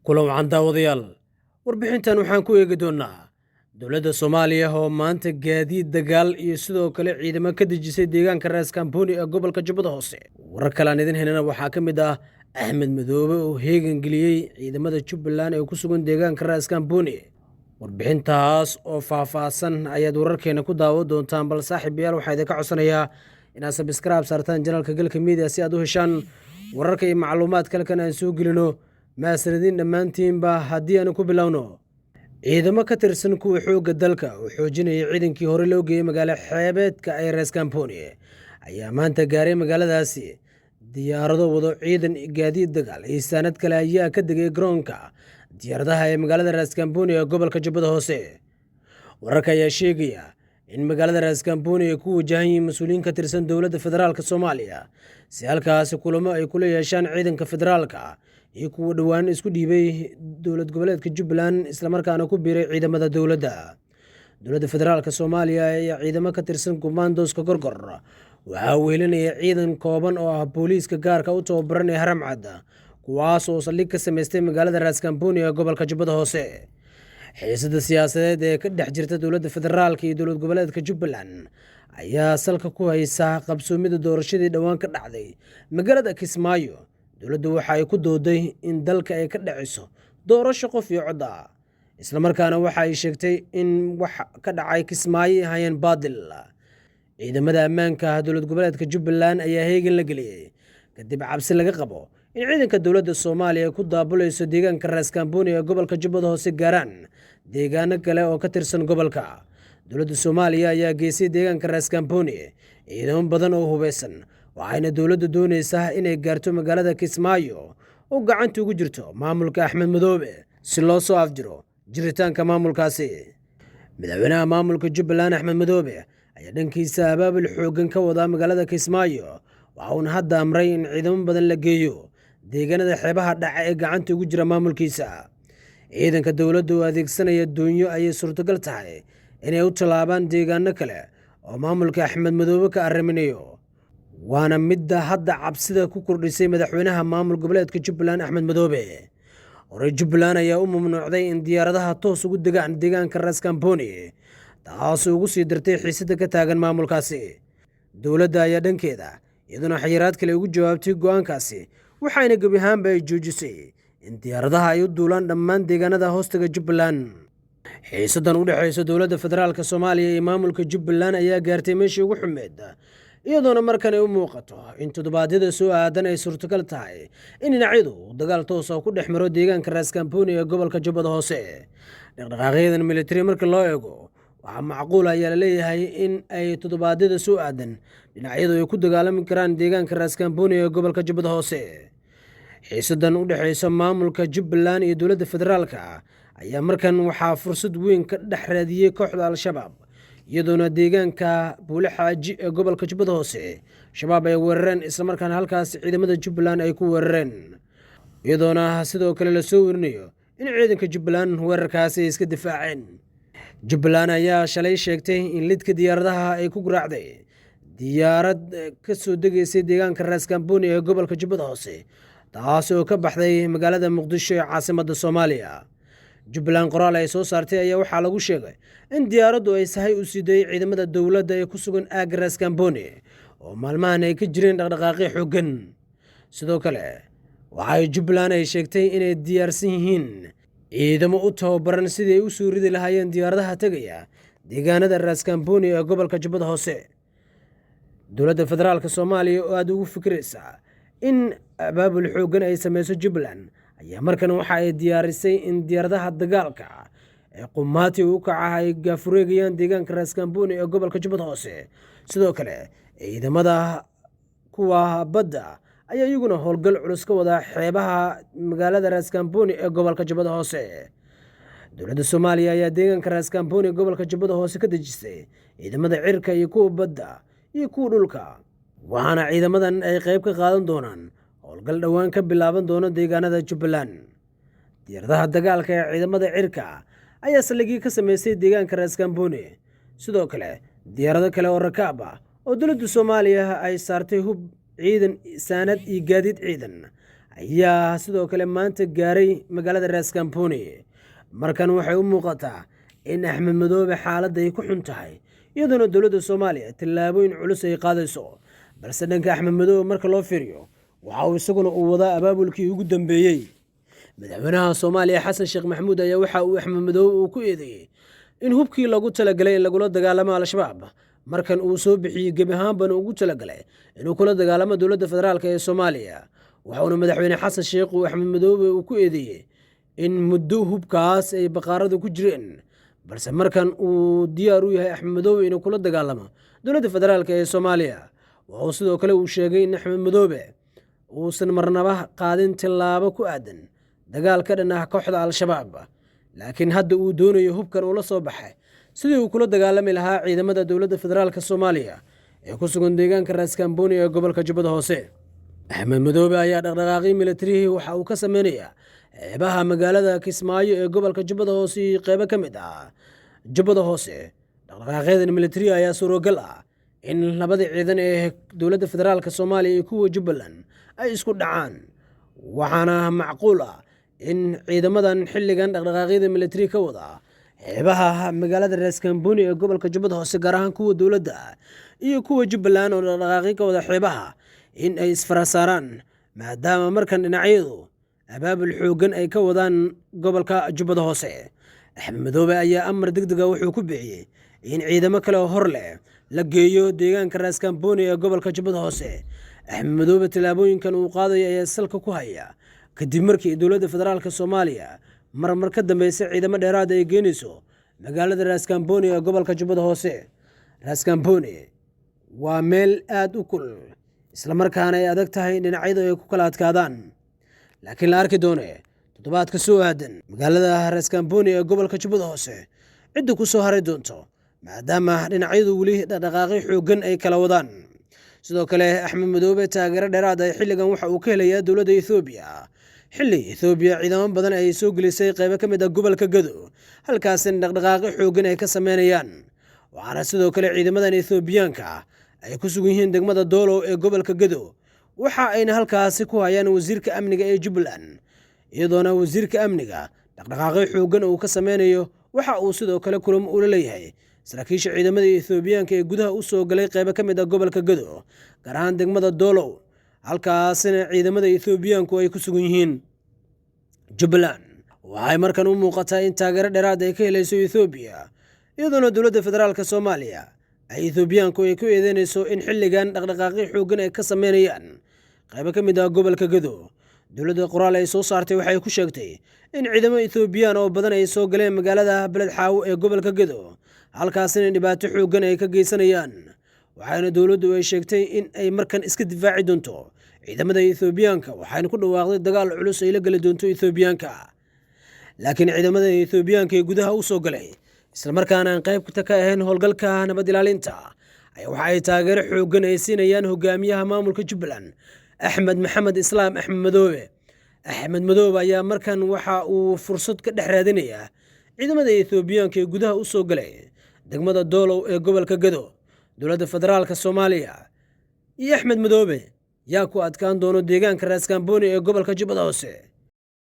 kulan wacan daawadayaal warbixintan waxaan ku eegi doonnaa dowladda Soomaaliya oo maanta gaadiid dagaal iyo sidoo kale ciidamo ka dejisay deegaanka Ras Kampuni ee gobolka Jubbada Hoose. Warar kale aan idin helana waxaa ka mid ah Axmed Madoobe oo heegan geliyey ciidamada Jubbaland ee ku sugan deegaanka Ras Kampuni. Warbixintaas oo faahfaahsan ayaad wararkeena ku daawo doontaan, bal saaxiibayaal waxaa idinka codsanayaa inaad subscribe saartaan channelka Galka Media si aad u heshaan wararka iyo macluumaad kale kan aan soo gelino. maasanadiin dhammaantiinba haddii aan ku bilowno ciidamo ka tirsan kuwa xoogga dalka oo xoojinaya ciidankii hore loo geeyey magaalo xeebeedka ee Ras Kampuni ayaa maanta gaaray magaaladaasi. diyaarado wado ciidan gaadiid dagaal iyo saanad kale ayaa ka degay garoonka diyaaradaha ee magaalada Ras Kampuni ee gobolka Jubbada Hoose. wararka ayaa sheegaya in magaalada Ras Kampuni ay ku wajahan yihiin mas'uuliyiin ka tirsan dowladda federaalka Soomaaliya si halkaasi kulamo ay kula yeeshaan ciidanka federaalka iyo kuwa dhowaan isku dhiibay dowlad goboleedka Jubbaland isla markaana ku biiray ciidamada dowladda federaalka Soomaaliya ayaa ciidamo ka tirsan Commandos-ka Gorgor waxaa weelinaya ciidan kooban oo ah booliiska gaarka u tababaran ee Haramcad kuwaas oo saldhig ka samaystay magaalada Ras Kampuni ee gobolka Jubbada Hoose. xiisada siyaasadeed ee ka dhex jirta dowladda federaalka iyo dowlad goboleedka Jubbaland ayaa salka ku haysa qabsoomida doorashadii dhowaan ka dhacday magaalada Kismaayo. dowladdu waxa ay ku dooday in dalka ay ka dhaciso doorasho qof iyo cod ah, isla markaana waxa ay sheegtay in wax ka dhacay Kismaayo ay hayeen baadil. ciidamada ammaanka dowlad goboleedka Jubbaland ayaa heegan la geliyey kadib cabsi laga qabo in ciidanka dowladda Soomaaliya ku daabulayso deegaanka Ras Kampuni ee gobolka Jubbada Hoose gaaraan deegaano kale oo ka tirsan gobolka. dowladda Soomaaliya ayaa geysay deegaanka Ras Kampuni ciidamo badan oo hubeysan, waxayna dowladdu doonaysaa inay gaarto magaalada Kismaayo oo gacanta ugu jirto maamulka Axmed Madoobe si loo soo afjiro jiritaanka maamulkaasi. madaxweynaha maamulka Jubbaland Axmed Madoobe ayaa dhankiisa abaabul xooggan ka wada magaalada Kismaayo, waxa uuna hadda amray in ciidamo badan la geeyo deegaanada xeebaha dhaca ee gacanta ugu jira maamulkiisa. ciidanka dowladda oo adeegsanaya doonyo ayay suurtagal tahay inay u tallaabaan deegaano kale oo maamulka Axmed Madoobe ka arriminayo, waana midda hadda cabsida ku kordhisay madaxweynaha maamul goboleedka Jubbaland Axmed Madoobe. horey Jubbaland ayaa u mamnuucday in diyaaradaha toos ugu degaan deegaanka Ras Kampuni, taasoo ugu sii dartay xiisada ka taagan maamulkaasi. dowladda ayaa dhankeeda iyaduna xayiraad kale ugu jawaabtay go'aankaasi, waxayna gebi ahaanba ay joojisay in diyaaradaha ay u duulaan dhammaan deegaanada hoostaga Jubbaland. xiisadan u dhexaysa dowladda federaalka Soomaaliya iyo maamulka Jubbaland ayaa gaartay meeshii ugu xumeed, iyadoona markan ay u muuqato in toddobaadyada soo aadan ay suurtagal tahay in dhinacyadu dagaal toos ah ku dhex maro deegaanka Ras Kampuni ee gobolka Jubbada Hoose. dhaqdhaqaaqyadan militari marka loo eego waxaa macquul ayaa la leeyahay in ay toddobaadyada soo aadan dhinacyadu ay ku dagaalami karaan deegaanka Ras Kampuni ee gobolka Jubbada Hoose. xiisadan u dhexaysa maamulka Jubbaland iyo dowladda federaalka ayaa markan waxaa fursad weyn ka dhex raadiyey kooxda Al-Shabaab, iyadoona deegaanka Buule Xaaji ee gobolka Jubbada Hoose shabaab ay weerareen isla markaana halkaas ciidamada Jubbaland ay ku weerareen, iyadoona sidoo kale la soo warinayo in ciidanka Jubbaland weerarkaasi ay iska difaaceen. Jubbaland ayaa shalay sheegtay in lidka diyaaradaha ay ku garaacday diyaarad ka soo degaysay deegaanka Ras Kampuni ee gobolka Jubbada Hoose, taas oo ka baxday magaalada Muqdisho ee caasimadda Soomaaliya. Jubbaland qoraal ay soo saartay ayaa waxaa lagu sheegay in diyaaraddu ay sahay u siday ciidamada dowladda ee ku sugan aagga Ras Kampuni oo maalmahan ay ka jireen dhaqdhaqaaqyo xooggan. sidoo kale waxay Jubbaland ay sheegtay inay diyaarsan yihiin ciidamo u tababaran sidii ay u soo ridi lahaayeen diyaaradaha tegaya deegaanada Ras Kampuni ee gobolka Jubbada Hoose. dowladda federaalka Soomaaliya oo aad ugu fikiraysa in abaabul xooggan ay sameyso Jubbaland ayaa markan waxa ay diyaarisay in diyaaradaha dagaalka ee Qumaati u kaca ay gaafureegayaan deegaanka Ras Kampuni ee gobolka Jubbada Hoose. sidoo kale ciidamada kuwa badda ayaa iyaguna howlgal culus ka wada xeebaha magaalada Ras Kampuni ee gobolka Jubbada Hoose. dowladda Soomaaliya ayaa deegaanka Ras Kampuni ee gobolka Jubbada Hoose ka dejisay ciidamada cirka iyo kuwa badda iyo kuwa dhulka, waxaana ciidamadan ay qayb ka qaadan doonaan howlgal dhowaan ka bilaaban doona deegaanada Jubbaland. diyaaradaha dagaalka ee ciidamada cirka ayaa saldhigyo ka sameysay deegaanka Ras Kampuni. sidoo kale diyaarado kale oo rakaab ah oo dowladda Soomaaliya ay saartay hub ciidan saanad iyo gaadiid ciidan ayaa sidoo kale maanta gaaray magaalada Raaskambooni. Markan waxay u muuqataa in Axmed Madoobe xaaladda ay ku xun tahay, iyadoona dowladda Soomaaliya tallaabooyin culus ay qaadayso. Balse dhanka Axmed Madoobe marka loo fiiriyo, waxa uu isaguna u wadaa abaabulkii ugu dambeeyey. Madaxweynaha Soomaaliya Xasan Sheekh Maxamuud ayaa waxa uu Axmed Madoobe uu ku eedeeyay in hubkii lagu talagalay in lagula dagaalamo Al-Shabaab markan uu soo bixiyey gebi ahaanbana ugu talagalay inuu kula dagaalamo dowladda federaalk ee Soomaaliya. Waxauna madaxweyne Xasan Sheekh uu Axmed Madoobe uu ku eedeeyay in muddo hubkaas ay baqaarada ku jireen, balse markan uu diyaar u yahay Axmed Madoobe inuu kula dagaalamo dowladda federaalk ee Soomaaliya. Wuxuu sidoo kale uu sheegay in Axmed Madoobe uusan marnaba qaadin tillaabo ku aadan dagaal ka dhan ah kooxda Al-Shabaab, laakiin hadda uu doonayo hubkan uu la soo baxay sidii uu kula dagaalami lahaa ciidamada dowladda federaalk Soomaaliya ee ku sugan deegaanka Raaskambooni ee gobolka Jubbada Hoose. Axmed Madoobe ayaa dhaqdhaqaaqyo militari waxa uu ka sameynayaa xeebaha magaalada Kismaayo ee gobolka Jubbada Hoose iyo qaybo ka mid ah Jubbada Hoose. Dhaqdhaqaaqyadan militari ayaa suuragal ah in labada ciidan ee dowladda federaalk Soomaaliya iyo kuwa Jubbaland ay isku dhacaan, waxaana macquul ah in ciidamadan xilligan dhaqdhaqaaqyada militari ka wada xeebaha magaalada Raaskambooni ee gobolka Jubbada Hoose, gaar ahaan kuwa dowladda iyo kuwa Jubbaland oo dhaqdhaqaaqyo ka wada xeebaha, in ay isfarasaaraan maadaama markan dhinacyadu abaabul xooggan ay ka wadaan gobolka Jubbada Hoose. Axmed Madoobe ayaa amar degdeg ah wuxuu ku bixiyey in ciidamo kale oo hor leh la geeyo deegaanka Raaskambooni ee gobolka Jubbada Hoose. Axmed Madoobe tallaabooyinkan uu qaadayo ayaa salka ku haya kadib markii dowladda federaalk Soomaaliya mar ka dambeysay ciidamo dheeraad ay geynayso magaalada Raaskambooni ee gobolka Jubbada Hoose. Raaskambooni waa meel aad u kulul, isla markaana ay adag tahay in dhinacyadu ay ku kala adkaadaan, laakiin la arki doono toddobaadka soo aadan magaalada Raaskambooni ee gobolka Jubbada Hoose cidda ku soo haray doonto, maadaama dhinacyadu weli dhaqdhaqaaqyo xooggan ay kala wadaan. Sidoo kale Axmed Madoobe taageero dheeraad ah xilligan waxa uu ka helayaa dowladda Itoobiya, xilli Itoobiya ciidamo badan ay soo gelisay qaybo ka mid ah gobolka Gado, halkaasina dhaqdhaqaaqyo xooggan ay ka sameynayaan. Waxaana sidoo kale ciidamadan Itoobiyaanka ay ku sugan yihiin degmada Doolow ee gobolka Gado, waxa ayna halkaasi ku hayaan wasiirka amniga ee Jubbaland, iyadoona wasiirka amniga dhaqdhaqaaqyo xooggan uu ka sameynayo. Waxa uu sidoo kale kulamo ula leeyahay saraakiisha ciidamada Itoobiyaanka ee gudaha u soo galay qaybo ka mid ah gobolka Gado, gaar ahaan degmada Doolow, halkaasina ciidamada Itoobiyaanku ay ku sugan yihiin. Jubbaland waxay markan u muuqataa in taageero dheeraad ay ka helayso Itoobiya, iyadoona dowladda federaalk Soomaaliya ay Itoobiyaanku ay ku eedeynayso in xilligan dhaqdhaqaaqyo xooggan ay ka sameynayaan qaybo ka mid ah gobolka Gado. Dowladda qoraal ay soo saartay waxay ku sheegtay in ciidamo Itoobiyaan oo badan ay soo galeen magaalada Beled Xaawo ee gobolka Gado, halkaasina dhibaato xooggan ay ka geysanayaan. Waxaana dowladdu ay sheegtay in ay markan iska difaaci doonto ciidamada Itoobiyaanka, waxayna ku dhawaaqday dagaal culus ay la gali doonto Itoobiyaanka. Laakiin ciidamada Itoobiyaanka ee gudaha u soo galay, isla markaana aan qaybta ka ahayn howlgalka nabad ilaalinta, ayaa waxa ay taageero xooggan ay siinayaan hogaamiyaha maamulka Jubbaland Axmed Maxamed Islaam Axmed Madoobe. Axmed Madoobe ayaa markan waxa uu fursad ka dhex raadinayaa ciidamada Itoobiyaanka ee gudaha u soo galay degmada Doolow ee gobolka Gado. Dowladda federaalk Soomaaliya iyo Axmed Madoobe yaa ku adkaan doono deegaanka Raaskambooni ee gobolka Jubbada Hoose.